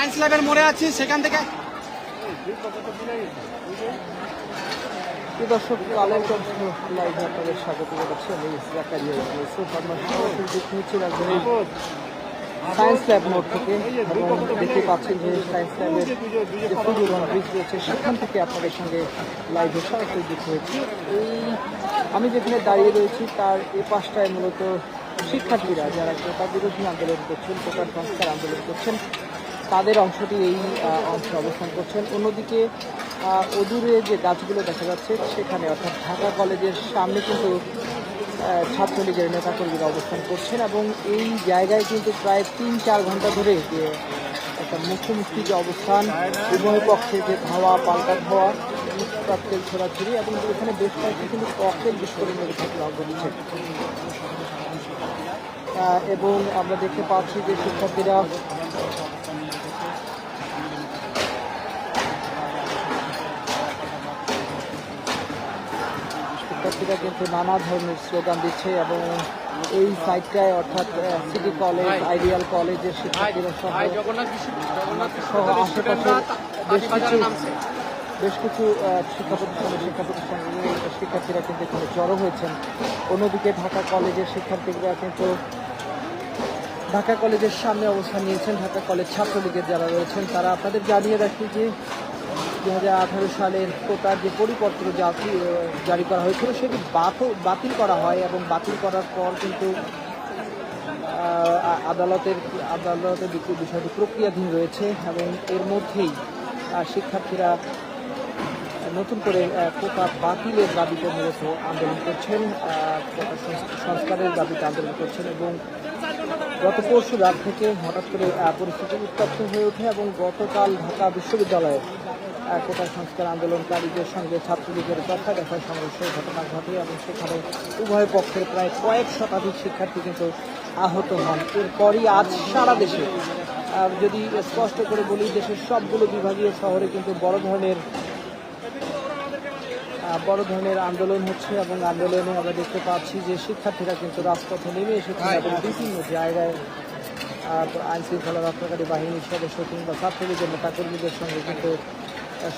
Science ল্যাবের মোড়ে আছি, সেখান থেকে দর্শক লালের কণ্ঠ লাইভে আপনাদের স্বাগত জানাচ্ছি। আমি জাকারিয়া ইউসুফ। আমরা সরাসরি দেখতে হচ্ছি রাজধানীর সায়েন্স ল্যাব মোড় থেকে, এবং দেখতে পাচ্ছেন যে সায়েন্স ল্যাবের যে ফুলবাগান ব্রিজ রয়েছে সেখান থেকে আপনাদের সঙ্গে লাইভে সরাসরি দেখতে হয়েছি। আমি যেখানে দাঁড়িয়ে রয়েছি তার এ পাশটায় মূলত শিক্ষার্থীরা যারা কোটা বিরোধী আন্দোলন করছেন, কোটার সংস্কার আন্দোলন করছেন, তাদের অংশটি এই অংশে অবস্থান করছেন। অন্যদিকে অদূরে যে গাছগুলো দেখা যাচ্ছে সেখানে, অর্থাৎ ঢাকা কলেজের সামনে কিন্তু ছাত্রলীগের নেতাকর্মীরা অবস্থান করছেন, এবং এই জায়গায় কিন্তু প্রায় 3-4 ঘন্টা ধরে যে একটা মুখোমুখি যে অবস্থান, উভয় পক্ষে যে ধাওয়া পাল্টা ধাওয়া, ককটেল ছোড়াছুড়ি, এবং এখানে বেশ কয়েকটি কিন্তু ককটেল বিস্ফোরণের ঘটনা ঘটেছে। এবং আমরা দেখতে পাচ্ছি যে শিক্ষার্থীরা কিন্তু নানা ধরনের স্লোগান দিচ্ছে, এবং এই সাইটটায় অর্থাৎ সিটি কলেজ, আইডিয়াল কলেজের শিক্ষার্থীরা সহ আশেপাশে বেশ কিছু শিক্ষা প্রতিষ্ঠানের শিক্ষার্থীরা কিন্তু এখানে জড়ো হয়েছেন। অন্যদিকে ঢাকা কলেজের শিক্ষার্থীরা কিন্তু ঢাকা কলেজের সামনে অবস্থান নিয়েছেন। ঢাকা কলেজ ছাত্রলীগের যারা রয়েছেন তারা, আপনাদের জানিয়ে রাখি যে 2018 সালের কোটার যে পরিপত্র জারি করা হয়েছিল সেটি বাতিল করা হয়, এবং বাতিল করার পর কিন্তু আদালতের বিষয়টি প্রক্রিয়াধীন রয়েছে, এবং এর মধ্যেই শিক্ষার্থীরা নতুন করে কোটা বাতিলের দাবিতে মূলত আন্দোলন করছেন, কোটা সংস্কারের দাবিতে আন্দোলন করছেন। এবং গত পরশু রাত থেকে হঠাৎ করে পরিস্থিতি উত্তপ্ত হয়ে ওঠে, এবং গতকাল ঢাকা বিশ্ববিদ্যালয়ে কোটা সংস্কার আন্দোলনকারীদের সঙ্গে ছাত্রলীগের দফায় সংঘর্ষের ঘটনা ঘটে, এবং সেখানে উভয় পক্ষের প্রায় কয়েক শতাধিক শিক্ষার্থী কিন্তু আহত হন। এরপরই আজ সারা দেশে, যদি স্পষ্ট করে বলি, দেশের সবগুলো বিভাগীয় শহরে কিন্তু বড় ধরনের আন্দোলন হচ্ছে, এবং আন্দোলনে আমরা দেখতে পাচ্ছি যে শিক্ষার্থীরা কিন্তু রাজপথে নেমে এসেছেন, এবং বিভিন্ন জায়গায় আইন শৃঙ্খলা রক্ষাকারী বাহিনীর সদস্য কিংবা ছাত্রলীগের নেতাকর্মীদের সঙ্গে কিন্তু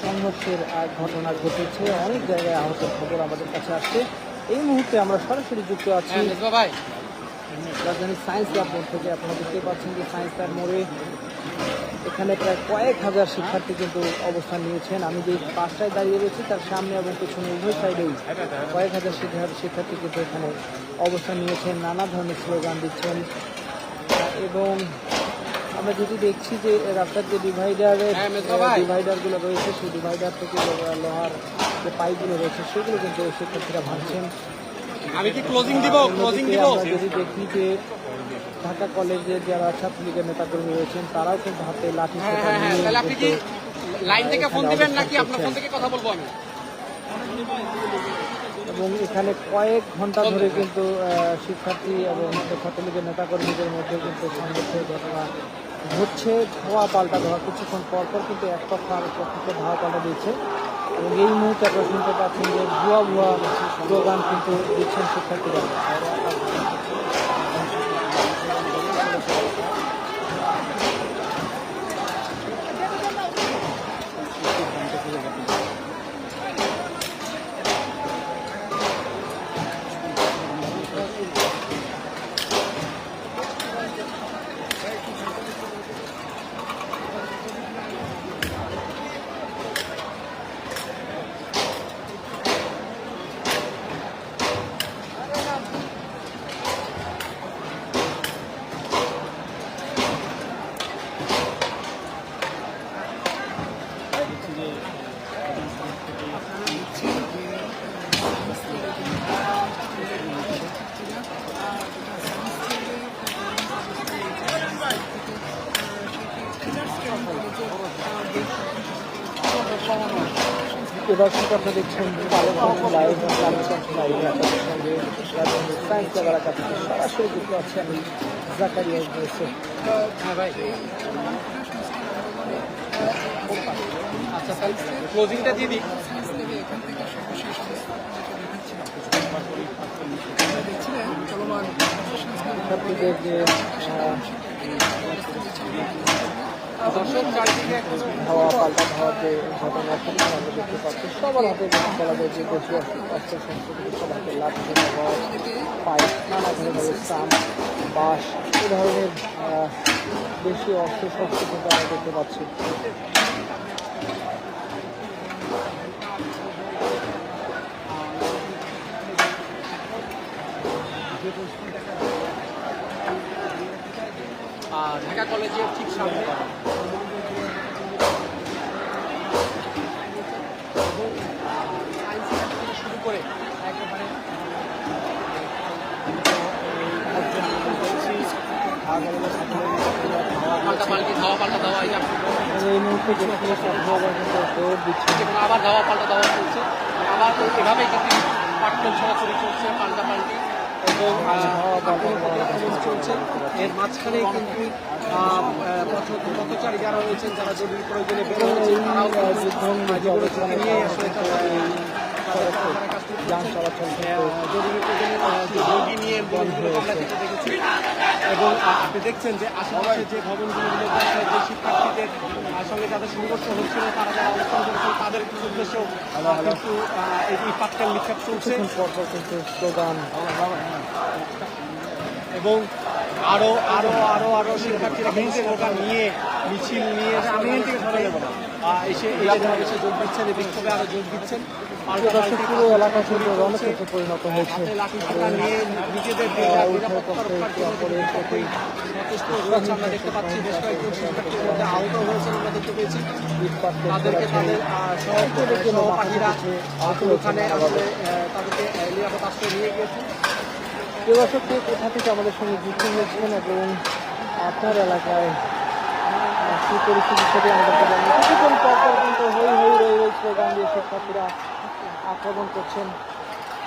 সংঘর্ষের ঘটনা ঘটেছে। অনেক জায়গায় আহতের খবর আমাদের কাছে আসছে। এই মুহূর্তে আমরা সরাসরি যুক্ত আছি রাজধানীর সায়েন্স ল্যাব মোড় থেকে। আপনারা দেখতে পাচ্ছেন যে সায়েন্স ল্যাব মোড়ে এখানে প্রায় কয়েক হাজার শিক্ষার্থী কিন্তু অবস্থান নিয়েছেন। আমি যে পাশটায় দাঁড়িয়ে রয়েছি তার সামনে এবং পেছনে উভয় সাইডেই কয়েক হাজার শিক্ষার্থী কিন্তু এখানে অবস্থান নিয়েছেন, নানা ধরনের স্লোগান দিচ্ছেন। এবং আমরা যেটি দেখছি যে রাস্তার যে ডিভাইডারগুলো রয়েছে, সেই ডিভাইডার থেকে লোহার যে পাইপগুলো রয়েছে সেগুলো কিন্তু শিক্ষার্থীরা ভাঙছেন। আমি কি ক্লোজিং দিব? যদি দেখি যে ঢাকা কলেজের যারা ছাত্রলীগের নেতাকর্মী রয়েছেন তারাও কিন্তু হাতে লাঠি এবং এখানে কয়েক ঘন্টা ধরে কিন্তু শিক্ষার্থী এবং ছাত্রলীগের নেতাকর্মীদের মধ্যে কিন্তু সংঘর্ষের ঘটনা ঘটছে। ধাওয়া পাল্টা ধাওয়া, কিছুক্ষণ পরপর কিন্তু এক পক্ষ আরেক পক্ষকে ধাওয়া পাল্টা দিচ্ছে, এবং এই মুহূর্তে আপনারা শুনতে পাচ্ছেন যে ভুয়া স্লোগান কিন্তু দিচ্ছেন শিক্ষার্থীরা। দর্শক আপনারা দেখছেন সায়েন্স ল্যাবের কাছে সরাসরি যুক্ত আছে আমি জাকারিয়া ইউসুফ। আচ্ছা, ক্লোজিংটা দিয়ে দিই। ছাত্রীদের যে দর্শক চারিদিকে এখনো ধাওয়া পাল্টা ধাওয়ার যে ঘটনা সেটা আমরা দেখতে পাচ্ছি। সবার হাতে বলা যায় যে দেশীয় অস্ত্র শস্ত্র থেকে সবার হাতে লাঠি পাইপ নানা ধরনের স্টাম্প বাঁশ এই ধরনের দেশীয় অস্ত্র শস্ত্র কিন্তু আমরা দেখতে পাচ্ছি। ঢাকা কলেজের ঠিক সামনে শুরু করে একেবারে ধাওয়া পাল্টা ধাওয়া এই মুহূর্তে দৌড় দিচ্ছে। আবার ধাওয়া পাল্টা ধাওয়া চলছে, আবার এভাবেই কিন্তু পাট্টন ছড়াছড়ি চলছে, পাল্টাপাল্টি এবং আক্রমণ চলছে। এর মাঝখানেই কিন্তু পথচারী যারা রয়েছেন, যারা জরুরি প্রয়োজনে বের হয়েছেন, তারাও জীবনের ঝুঁকি নিয়ে আসলে যান চলাচল জরুরি প্রয়োজনে রোগী নিয়ে বন্ধ আমরা যেতে দেখেছি। এবং আপনি দেখছেন যে আশেপাশে যে ভবনগুলোতে যে শিক্ষার্থীদের সঙ্গে যাদের সংঘর্ষ হচ্ছিল, তারা যারা অবস্থান করেছিল তাদের উদ্দেশ্যেও কিন্তু এই পাটকেল নিক্ষেপ চলছে কিন্তু স্লোগান এবং আরো আরো আরো আরো শিক্ষার্থীরা কিন্তু স্লোগান নিয়ে মিছিল নিয়ে এসে যোগ দিচ্ছেন, এই বিক্ষোভে আরো যোগ দিচ্ছেন। পুরো এলাকা কিন্তু রণক্ষেত্রে পরিণত হয়েছে। নিজেদের আমরা দেখতে পাচ্ছি বেশ কয়েকজন শিক্ষার্থীর মধ্যে আহত হয়েছেন, আমরা দেখতে পেয়েছি। তাদেরকে তাদের সহপাঠীরা ওখানে তাদেরকে নিরাপদ আশ্রয় নিয়ে গিয়েছে। দর্শক কোথা থেকে আমাদের সঙ্গে যুক্ত হয়েছিলেন এবং আপনার এলাকায় কি পরিস্থিতির সাথে আমাদেরকে জানান। কিছুক্ষণ পর কিন্তু হই হই রই রই স্লোগান দিয়ে শিক্ষার্থীরা আক্রমণ করছেন,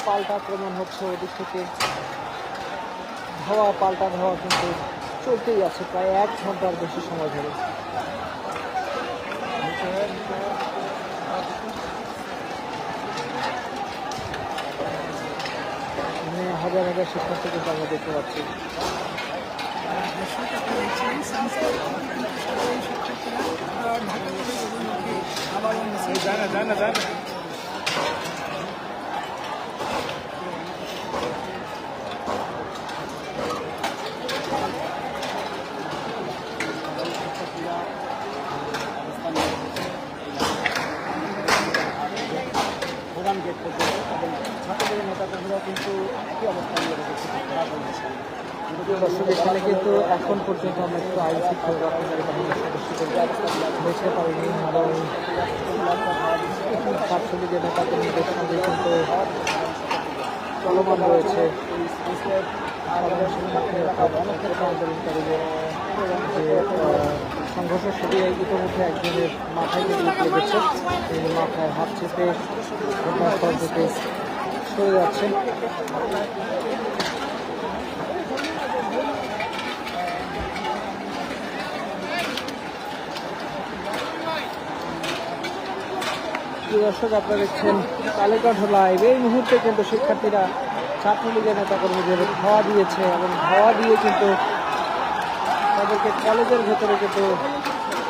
পাল্টা আক্রমণ হচ্ছে ওদিক থেকে। ধাওয়া পাল্টা ধাওয়া কিন্তু চলতেই আছে প্রায় 1 ঘন্টার বেশি সময় ধরে। হাজার হাজার শিক্ষার্থী কিন্তু আমরা দেখতে পাচ্ছি। প্রধান গেট থেকে এবং ছাত্রদের নেতাকর্মীরা কিন্তু একই অবস্থান নিয়ে রেখেছে। দর্শক এখানে কিন্তু এখন পর্যন্ত আমরা একটু আইন শৃঙ্খলা রক্ষাকারী বাহিনীর সদস্যদের দেখতে পারিনি এবং ছাত্রলীগের নেতাকর্মীদের সঙ্গে কিন্তু চলমান রয়েছে আন্দোলনকারীদের যে সংঘর্ষ সেটি ইতিমধ্যে একজনের মাথায় লেগেছে, তিনি মাথায় হাত চেপে ঘটনাস্থল থেকে সরে যাচ্ছেন। দর্শক আপনারা দেখছেন কালেকট লাইভ। এই মুহূর্তে কিন্তু শিক্ষার্থীরা ছাত্রলীগের নেতাকর্মীদের ধাওয়া দিয়েছে এবং ধাওয়া দিয়ে কিন্তু তাদেরকে কলেজের ভেতরে কিন্তু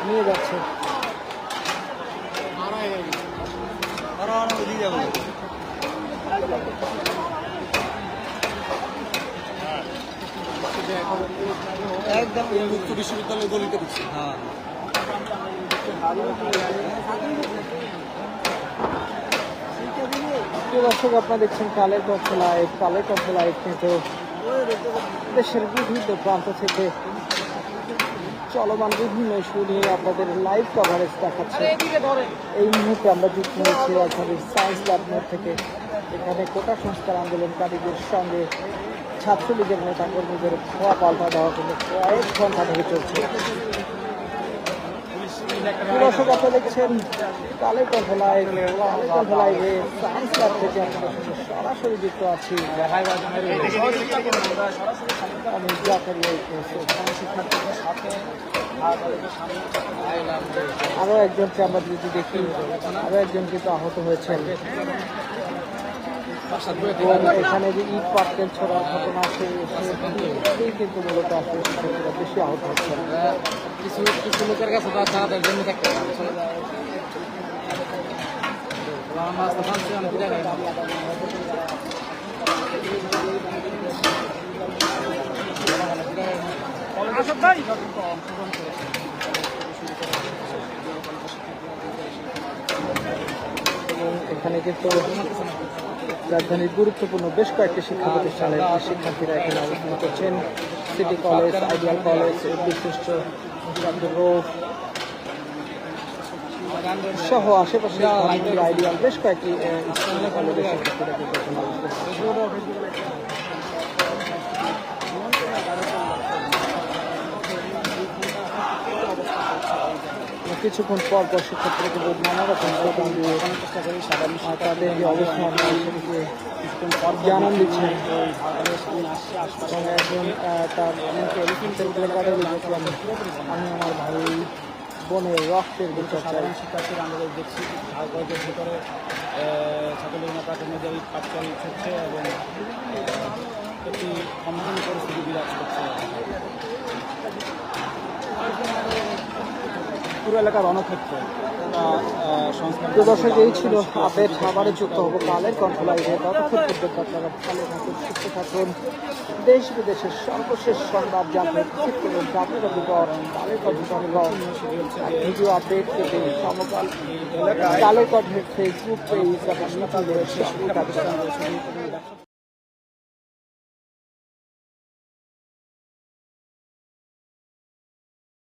নিয়ে যাচ্ছে। একদম মুক্ত বিশ্ববিদ্যালয় গলিতে দিচ্ছে। দর্শক আপনারা দেখছেন কালেকট লাইভ। কালেকট লাইভ কিন্তু দেশের বিভিন্ন প্রান্ত থেকে চলমান বিভিন্ন ইস্যু নিয়ে আপনাদের লাইভ কভারেজ দেখাচ্ছে। এই মুহূর্তে আমরা যুক্ত হয়েছি রাজধানীর সায়েন্স ল্যাব মোড় থেকে। এখানে কোটা সংস্কার আন্দোলনকারীদের সঙ্গে ছাত্রলীগের নেতাকর্মীদের ছোঁয়া পাল্টা দেওয়া কিন্তু প্রায় 1 ঘন্টা ধরে চলছে। দর্শক আপনারা দেখছেন কালেকট লাইভে সায়েন্স ল্যাব থেকে আপনাদের সঙ্গে সরাসরি যুক্ত আছি। আমি জাকারিয়া শিক্ষার্থীদের সাথে আরো একজনকে আমরা যদি দেখি, আরো একজন কিন্তু আহত হয়েছেন। এবং এখানে যে ইট পাটকেল ছড়ার ঘটনা সেটাই কিন্তু মূলত আসলে শিক্ষার্থীরা বেশি আহত হচ্ছেন। কিছু লোকের কাছে তার তাদের জন্য থাকতে এবং এখানে কিন্তু রাজধানীর গুরুত্বপূর্ণ বেশ কয়েকটি শিক্ষা প্রতিষ্ঠানের শিক্ষার্থীরা এখানে অবস্থান করছেন। সিটি কলেজ, আইডিয়াল কলেজ, বিশিষ্ট রোড সহ আশেপাশে আইডিয়াল বেশ কয়েকটি স্কুল কলেজের শিক্ষার্থীরা কিন্তু এখানে অবস্থান করছেন। কিছুক্ষণ পর পর শিক্ষার্থীরা কিন্তু নানা রকম স্লোগান দিয়ে তাদের যে অবস্থান সেটিকে জানান দিচ্ছেন। এবং একজন তার আমি আমার ভাই বোনের রক্তের বিচার চাই। শিক্ষার্থীরা আমরা দেখছি কলেজের ভিতরে ছাত্রলীগ নেতা কর্মচারী পাঠচাল হচ্ছে এবং একটি সমাধান পরিস্থিতি বিরাজ করছে। পুরো এলাকার রণক্ষেত্র প্রিয় দর্শক, এই ছিল আপডেট। আবারও যুক্ত হবো কালের কন্ট্রোলাইজে। ততক্ষণ পর্যন্ত আপনারা ভালো থাকুন, সুস্থ থাকুন। দেশ বিদেশের সর্বশেষ সংবাদ জানতে ক্লিক করুন ভিডিও আপডেট পেতে সমকাল কালের কণ্ঠের ফেসবুক পেজ এবং ইউটিউবে